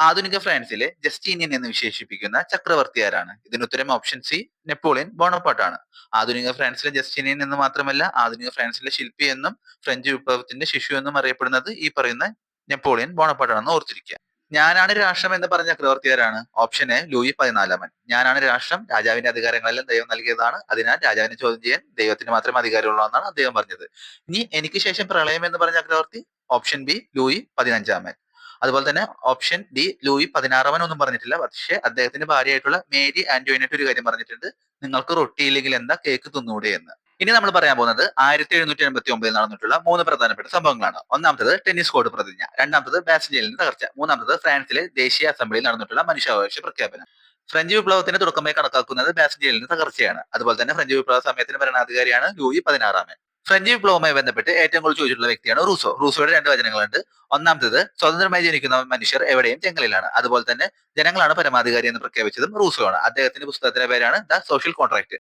ആധുനിക ഫ്രാൻസിലെ ജസ്റ്റീനിയൻ എന്ന് വിശേഷിപ്പിക്കുന്ന ചക്രവർത്തി ആരാണ്? ഇതിനുത്തരം ഓപ്ഷൻ സി നെപ്പോളിയൻ ബോണപ്പാർട്ടാണ്. ആധുനിക ഫ്രാൻസിലെ ജസ്റ്റീനിയൻ എന്ന് മാത്രമല്ല ആധുനിക ഫ്രാൻസിലെ ശില്പി എന്നും ഫ്രഞ്ച് വിപ്ലവത്തിന്റെ ശിശു എന്നും അറിയപ്പെടുന്നത് ഈ പറയുന്ന നെപ്പോളിയൻ ബോണപ്പാർട്ടാണെന്ന് ഓർത്തിരിക്കുക. ഞാനാണ് രാഷ്ട്രം എന്ന് പറഞ്ഞ ചക്രവർത്തി ആരാണ്? Option A Louis 14. ഞാനാണ് രാഷ്ട്രം, രാജാവിന്റെ അധികാരങ്ങളെല്ലാം ദൈവം നൽകിയതാണ്, അതിനാൽ രാജാവിനെ ചോദ്യം ചെയ്യാൻ ദൈവത്തിന് മാത്രമേ അധികാരമുള്ളൂ എന്നാണ് അദ്ദേഹം പറഞ്ഞത്. ഇനി എനിക്ക് ശേഷം പ്രളയം എന്ന് പറഞ്ഞ ചക്രവർത്തി? Option B Louis 15. അതുപോലെ തന്നെ ഓപ്ഷൻ ഡി ലൂയി 16 ഒന്നും പറഞ്ഞിട്ടില്ല. പക്ഷേ അദ്ദേഹത്തിന്റെ ഭാര്യയായിട്ടുള്ള മേരി ആന്റോയിനറ്റ് ഒരു കാര്യം പറഞ്ഞിട്ടുണ്ട്: നിങ്ങൾക്ക് റൊട്ടിയില്ലെങ്കിൽ എന്താ, കേക്ക് തിന്നൂടെ എന്ന്. ഇനി നമ്മൾ പറയാൻ പോകുന്നത് 1789 നടന്നിട്ടുള്ള 3 പ്രധാനപ്പെട്ട സംഭവങ്ങളാണ്. ഒന്നാമത്തത് ടെന്നീസ് കോർട്ട് പ്രതിജ്ഞ, രണ്ടാമത്തത് ബാസ്റ്റീലിയൻ തകർച്ച, മൂന്നാമത്തത് ഫ്രാൻസിലെ ദേശീയ അസംബ്ലിയിൽ നടന്നിട്ടുള്ള മനുഷ്യാവകാശ പ്രഖ്യാപനം. ഫ്രഞ്ച് വിപ്ലവത്തിന് തുടക്കമായി കണക്കാക്കുന്നത് ബാസ്റ്റീലിയൻ തകർച്ചയാണ്. അതുപോലെ തന്നെ ഫ്രഞ്ച് വിപ്ലവ സമയത്തിന് ഭരണാധികാരിയാണ് ലൂയി 16. ഫ്രഞ്ച് വിപ്ലവവുമായി ബന്ധപ്പെട്ട് ഏറ്റവും കൂടുതൽ ചോദിച്ചിട്ടുള്ള വ്യക്തിയാണ് റൂസോ. റൂസോയുടെ 2 വചനങ്ങളുണ്ട്. ഒന്നാമത്തേത് സ്വതന്ത്രമായി ജനിക്കുന്ന മനുഷ്യർ എവിടെയും ചെങ്കലിലാണ്. അതുപോലെ തന്നെ ജനങ്ങളാണ് പരമാധികാരി എന്ന് പ്രഖ്യാപിച്ചതും റൂസോ ആണ്. അദ്ദേഹത്തിന്റെ പുസ്തകത്തിന്റെ പേരാണ് ദ സോഷ്യൽ കോൺട്രാക്ട്.